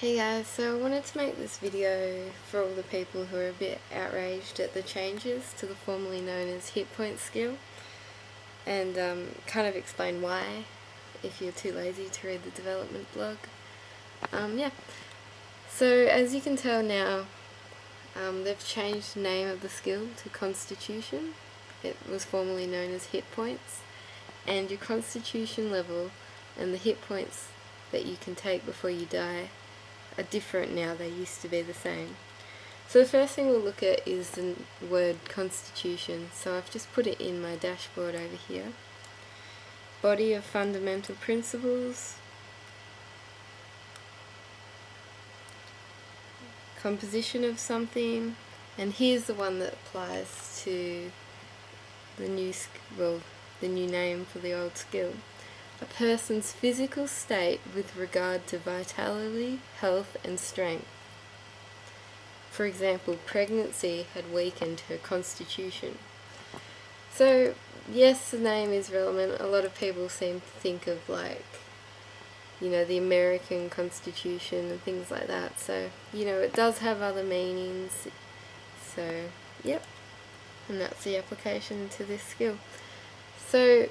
Hey guys, so I wanted to make this video for all the people who are a bit outraged at the changes to the formerly known as Hitpoints skill, and kind of explain why, if you're too lazy to read the development blog. Yeah, so as you can tell now, they've changed the name of the skill to Constitution. It was formerly known as Hitpoints, and your Constitution level and the hit points that you can take before you die are different now. They used to be the same. So the first thing we'll look at is the word Constitution. So I've just put it in my dashboard over here. Body of fundamental principles, composition of something, and here's the one that applies to the new name for the old skill. A person's physical state with regard to vitality, health and strength. For example, pregnancy had weakened her constitution. So yes, the name is relevant. A lot of people seem to think of the American Constitution and things like that. So, it does have other meanings. So, yep. And that's the application to this skill. So,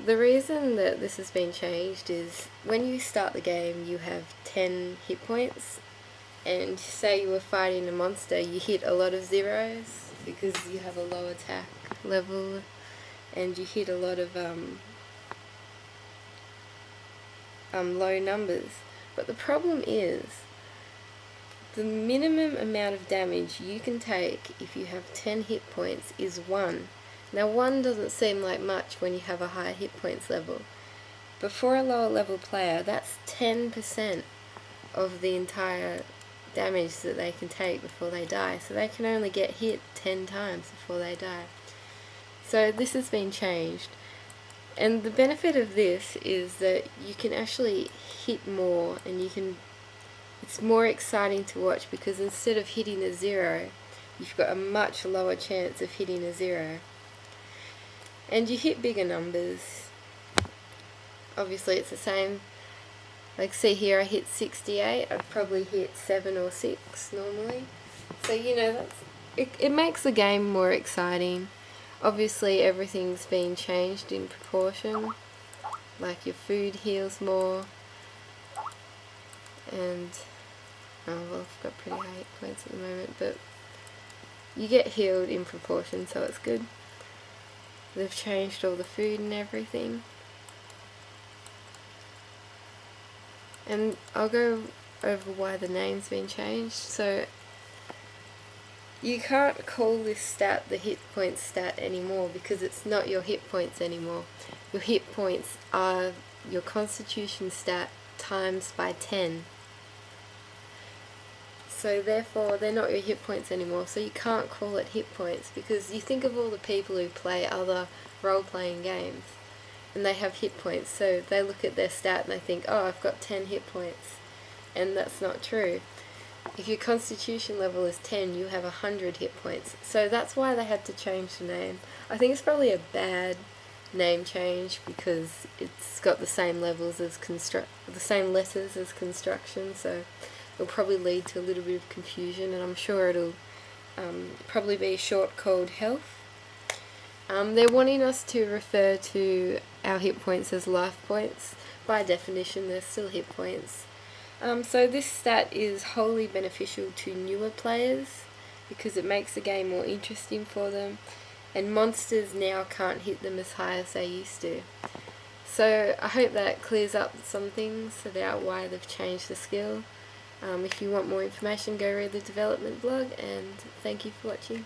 the reason that this has been changed is when you start the game you have 10 hit points, and say you were fighting a monster, you hit a lot of zeros because you have a low attack level, and you hit a lot of low numbers. But the problem is the minimum amount of damage you can take if you have 10 hit points is 1. Now 1 doesn't seem like much when you have a higher hit points level, but for a lower level player that's 10% of the entire damage that they can take before they die, so they can only get hit 10 times before they die. So this has been changed, and the benefit of this is that you can actually hit more, and it's more exciting to watch because instead of hitting a 0, you've got a much lower chance of hitting a 0. And you hit bigger numbers. Obviously it's the same. Like see here, I hit 68, I'd probably hit 7 or 6 normally. So it makes the game more exciting. Obviously everything's been changed in proportion. Like your food heals more. And, I've got pretty high hit points at the moment, but you get healed in proportion, so it's good. They've changed all the food and everything. And I'll go over why the name's been changed. So you can't call this stat the hit points stat anymore because it's not your hit points anymore. Your hit points are your constitution stat times by 10. So therefore they're not your hit points anymore, so you can't call it hit points, because you think of all the people who play other role-playing games and they have hit points, so they look at their stat and they think, oh, I've got 10 hit points, and that's not true. If your constitution level is 10, you have 100 hit points. So that's why they had to change the name. I think it's probably a bad name change because it's got the same levels as the same letters as construction, so it'll probably lead to a little bit of confusion, and I'm sure it'll probably be short called health. They're wanting us to refer to our hit points as life points. By definition, they're still hit points. So this stat is wholly beneficial to newer players because it makes the game more interesting for them, and monsters now can't hit them as high as they used to. So I hope that clears up some things about why they've changed the skill. If you want more information, go read the development blog, and thank you for watching.